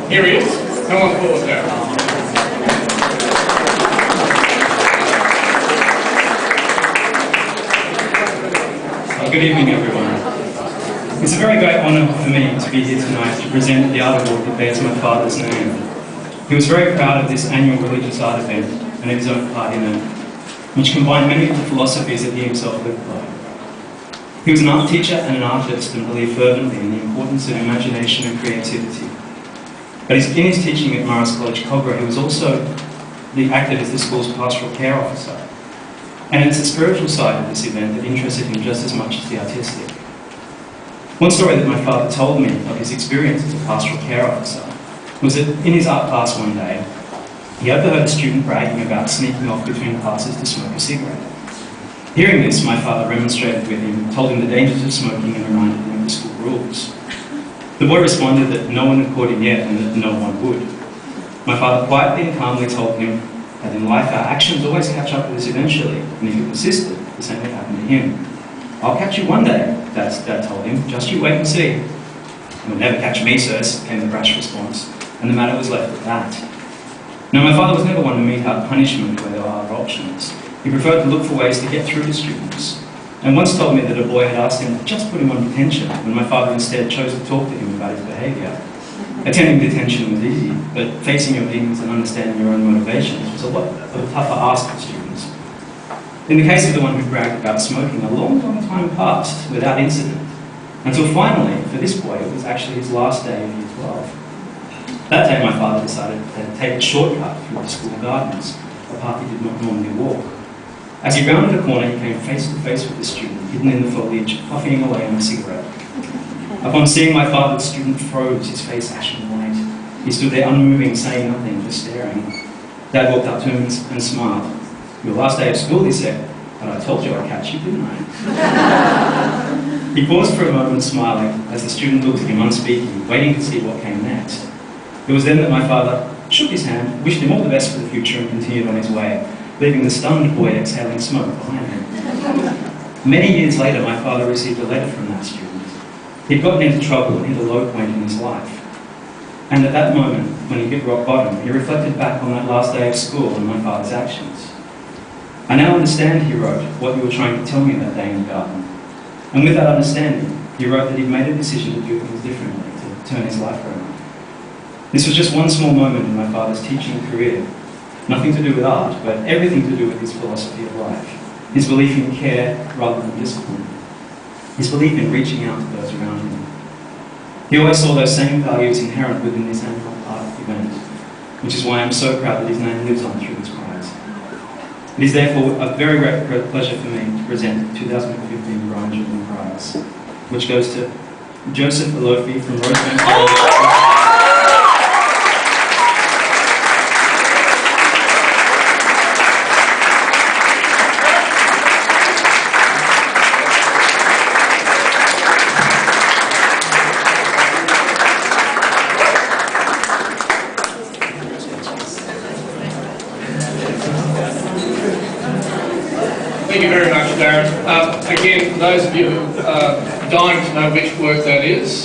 Here he is. Come on forward, Darran. Good evening, everyone. It's a very great honour for me to be here tonight to present the art award that bears my father's name. He was very proud of this annual religious art event and of his own part in it, which combined many of the philosophies that he himself lived by. He was an art teacher and an artist and believed fervently in the importance of imagination and creativity. But in his teaching at Morris College, Cogra, he was also acted as the school's pastoral care officer. And it's the spiritual side of this event that interested him just as much as the artistic. One story that my father told me of his experience as a pastoral care officer was that in his art class one day, he overheard a student bragging about sneaking off between classes to smoke a cigarette. Hearing this, my father remonstrated with him, told him the dangers of smoking and reminded him of the school rules. The boy responded that no one had caught him yet and that no one would. My father quietly and calmly told him that in life our actions always catch up with us eventually, and if he persisted, the same would happen to him. "I'll catch you one day," Dad told him, "just you wait and see." "You'll never catch me, sirs," came the brash response, and the matter was left at that. Now, my father was never one to mete out punishment where there were other options. He preferred to look for ways to get through to students, and once told me that a boy had asked him to just put him on detention when my father instead chose to talk to him about his behaviour. Attending detention was easy, but facing your demons and understanding your own motivations was a lot of a tougher ask for students. In the case of the one who bragged about smoking, a long, long time passed without incident, until finally, for this boy, it was actually his last day of year 12. That day, my father decided to take a shortcut through the school gardens, a path he did not normally walk. As he rounded a corner, he came face to face with the student, hidden in the foliage, puffing away on a cigarette. Upon seeing my father, the student froze, his face ashen white. He stood there unmoving, saying nothing, just staring. Dad walked up to him and smiled. "Your last day of school," he said, "but I told you I'd catch you, didn't I?" He paused for a moment, smiling, as the student looked at him unspeaking, waiting to see what came next. It was then that my father shook his hand, wished him all the best for the future, and continued on his way, leaving the stunned boy exhaling smoke behind him. Many years later, my father received a letter from that student. He'd gotten into trouble and hit a low point in his life. And at that moment, when he hit rock bottom, he reflected back on that last day of school and my father's actions. "I now understand," he wrote, "what you were trying to tell me that day in the garden." And with that understanding, he wrote that he'd made a decision to do things differently, to turn his life around. This was just one small moment in my father's teaching career. Nothing to do with art, but everything to do with his philosophy of life. His belief in care rather than discipline. His belief in reaching out to those around him. He always saw those same values inherent within this annual art event, which is why I'm so proud that his name lives on through this prize. It is therefore a very great pleasure for me to present the 2015 Darran Jordan Prize, which goes to Joseph Alofi from Rosebank College. Thank you very much, Darran. Again, for those of you who are dying to know which work that is,